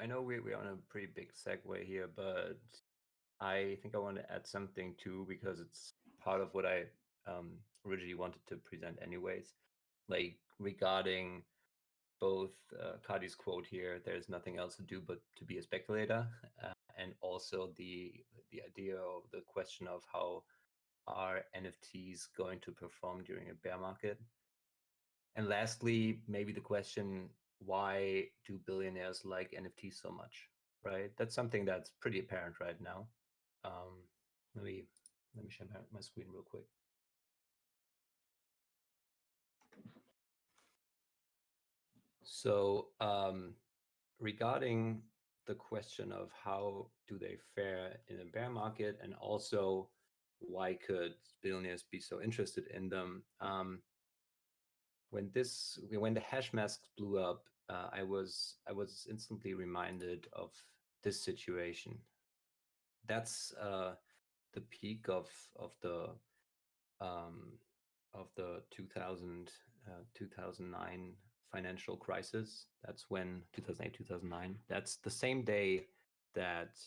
I know we're on a pretty big segue here, but I think I want to add something too because it's part of what I originally wanted to present, anyways. Like regarding both Cardi's quote here, "There's nothing else to do but to be a speculator," and also the idea of the question of how are NFTs going to perform during a bear market. And lastly, maybe the question, why do billionaires like NFTs so much, right? That's something that's pretty apparent right now. Um, let me share my screen real quick. So regarding the question of how do they fare in a bear market, and also why could billionaires be so interested in them? When the hash masks blew up, I was instantly reminded of this situation. That's the peak um, of the 2009 financial crisis. That's when 2008 2009. That's the same day that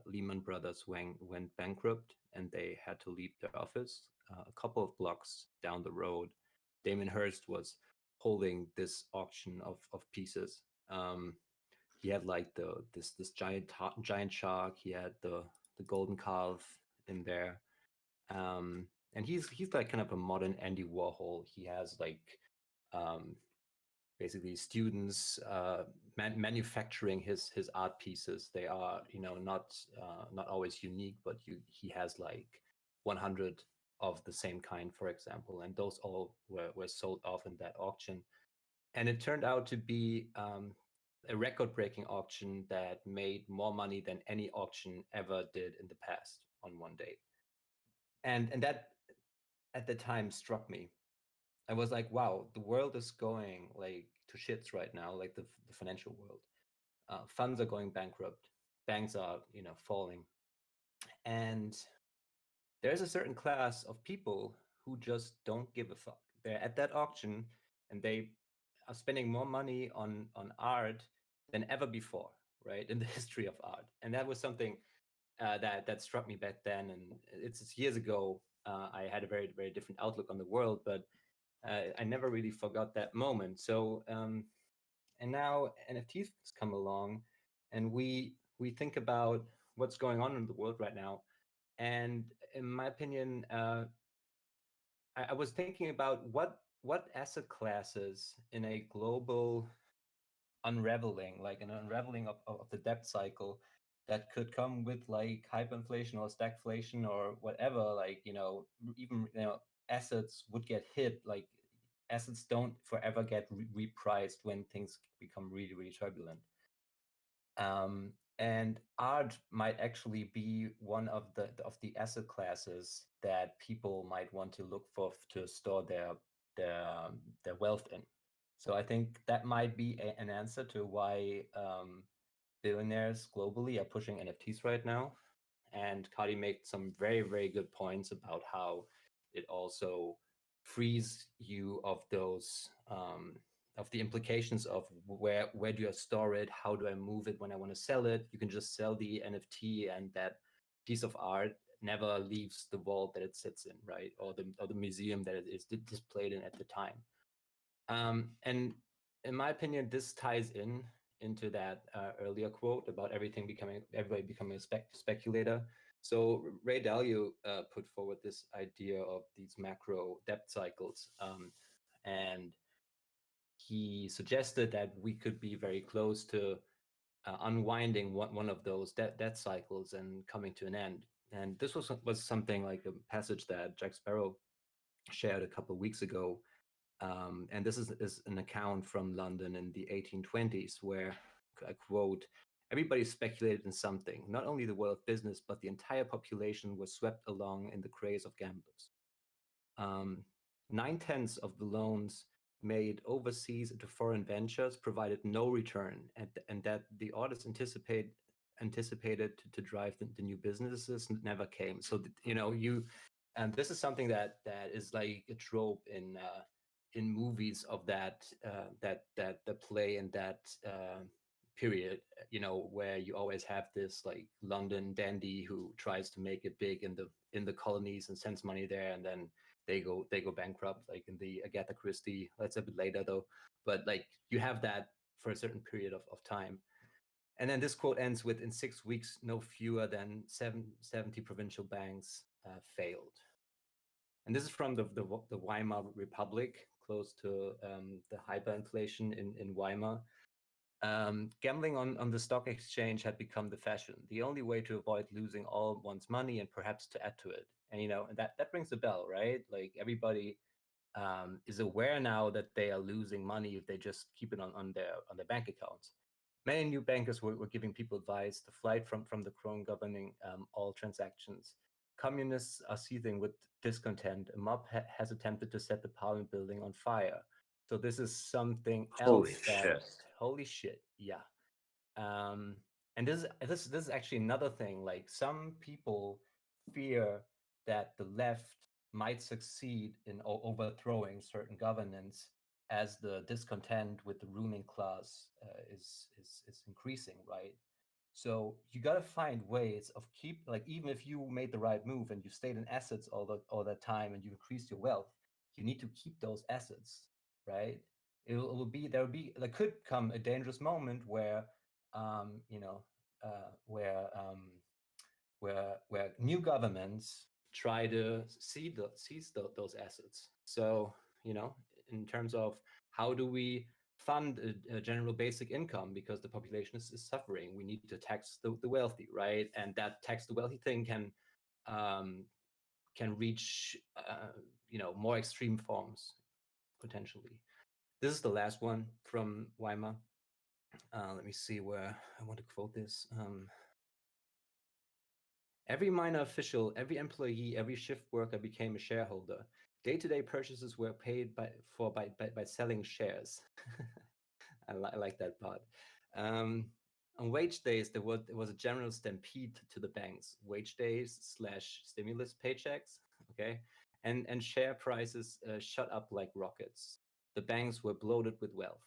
Lehman Brothers went bankrupt and they had to leave their office. A couple of blocks down the road, Damon Hirst was holding this auction of pieces. He had like this giant shark. He had the golden calf in there, and he's like kind of a modern Andy Warhol. He has like um, basically students manufacturing his art pieces. They are not always unique, but he has like 100 of the same kind, for example, and those all were sold off in that auction. And it turned out to be a record-breaking auction that made more money than any auction ever did in the past on one day. And that at the time struck me. I was like, wow, the world is going like to shits right now, like the financial world. Funds are going bankrupt, banks are falling, and there's a certain class of people who just don't give a fuck. They're at that auction and they are spending more money on art than ever before, right, in the history of art. And that was something that struck me back then. And it's years ago. I had a very, very different outlook on the world, but I never really forgot that moment. So and now NFTs come along, and we think about what's going on in the world right now. And in my opinion, I was thinking about what asset classes in a global unraveling, like an unraveling of the debt cycle, that could come with like hyperinflation or stagflation or whatever, like even assets would get hit. Like assets don't forever get repriced when things become really, really turbulent. And art might actually be one of the asset classes that people might want to look for to store their wealth in. So I think that might be an answer to why billionaires globally are pushing NFTs right now. And Cardi made some very, very good points about how it also frees you of those of the implications of where do I store it, how do I move it when I want to sell it. You can just sell the NFT, and that piece of art never leaves the vault that it sits in, right, or the museum that it is displayed in at the time. And in my opinion, this ties into that earlier quote about everybody becoming a speculator. So Ray Dalio put forward this idea of these macro debt cycles, and he suggested that we could be very close to unwinding one of those debt cycles and coming to an end. And this was something like a passage that Jack Sparrow shared a couple of weeks ago. And this is an account from London in the 1820s, where, I quote, "Everybody speculated in something. Not only the world of business, but the entire population was swept along in the craze of gamblers. 9/10 of the loans made overseas into foreign ventures provided no return, and that the orders anticipated to drive the new businesses never came." So and this is something that is like a trope in movies of that play and that period, where you always have this like London dandy who tries to make it big in the colonies and sends money there, and then they go bankrupt, like in the Agatha Christie. That's a bit later though, but like you have that for a certain period of time. And then this quote ends with, in 6 weeks, no fewer than 70 provincial banks failed. And this is from the Weimar Republic, close to the hyperinflation in Weimar. Gambling on the stock exchange had become the fashion, the only way to avoid losing all one's money and perhaps to add to it. And and that rings a bell, right? Like everybody is aware now that they are losing money if they just keep it on their bank accounts. Many new bankers were giving people advice to flight from the krone governing all transactions. Communists are seething with discontent. A mob has attempted to set the parliament building on fire. So this is something Holy else that, shit. holy shit, yeah. Um, and this is actually another thing. Like some people fear that the left might succeed in overthrowing certain governance as the discontent with the ruling class is increasing, right? So you got to find ways of keep, like, even if you made the right move and you stayed in assets all that time and you increased your wealth, you need to keep those assets, right? It will be there could come a dangerous moment where um, you know uh, where um, where new governments try to seize those assets. So, in terms of how do we fund a general basic income, because the population is suffering, we need to tax the wealthy, right? And that tax the wealthy thing um, can reach more extreme forms potentially. This is the last one from Weimar. Let me see where I want to quote this. Every minor official, every employee, every shift worker became a shareholder. Day-to-day purchases were paid by selling shares. I like that part. Um, on wage days, there was a general stampede to the banks. Wage days slash stimulus paychecks, okay, and share prices shot up like rockets. The banks were bloated with wealth.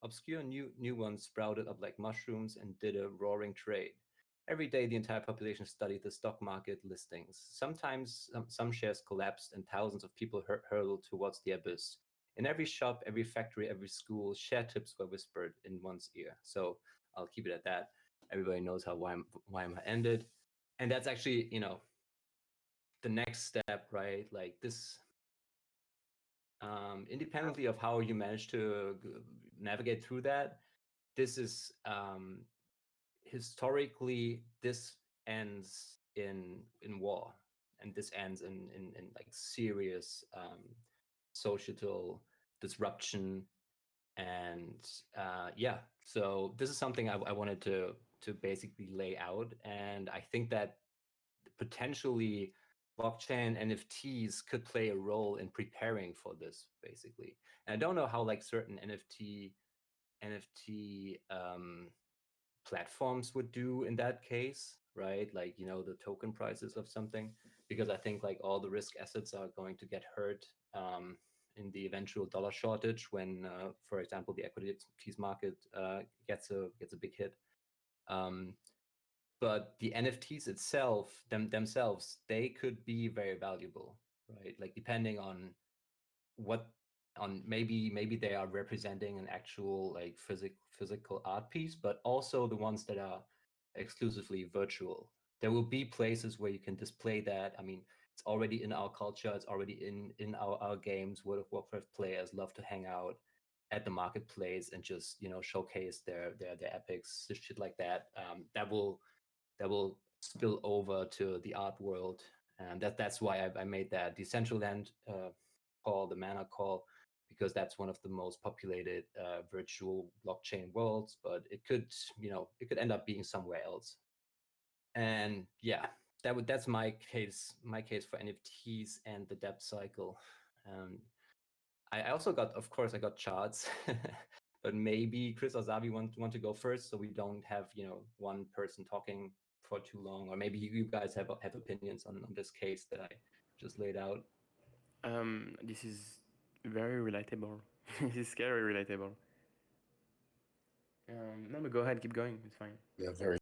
Obscure new ones sprouted up like mushrooms and did a roaring trade. Every day, the entire population studied the stock market listings. Sometimes some shares collapsed and thousands of people hurtled towards the abyss. In every shop, every factory, every school, share tips were whispered in one's ear. So I'll keep it at that. Everybody knows how Weimar ended. And that's actually, the next step, right? Like this, independently of how you manage to navigate through that, this is historically, this ends in war, and this ends in like serious societal disruption. And yeah, so this is something I wanted to basically lay out, and I think that potentially blockchain NFTs could play a role in preparing for this, basically. And I don't know how like certain NFT platforms would do in that case, right? Like, the token prices of something, because I think like all the risk assets are going to get hurt in the eventual dollar shortage when, for example, the equities market gets a big hit. Um, but the NFTs itself, themselves, they could be very valuable, right? Like depending on what on maybe they are representing an actual like physical art piece, but also the ones that are exclusively virtual. There will be places where you can display that. I mean, it's already in our culture, it's already in our games. World of Warcraft players love to hang out at the marketplace and just showcase their epics, shit like that. That will spill over to the art world, and that's why I made that Decentraland call, the Mana call, because that's one of the most populated virtual blockchain worlds. But it could end up being somewhere else. And yeah, that's my case for NFTs and the debt cycle. Um, I also got, of course, I got charts, but maybe Chris or Zavi want to go first, so we don't have one person talking for too long, or maybe you guys have opinions on this case that I just laid out. This is very relatable. This is scary relatable. No, but go ahead, keep going. It's fine. Yeah, very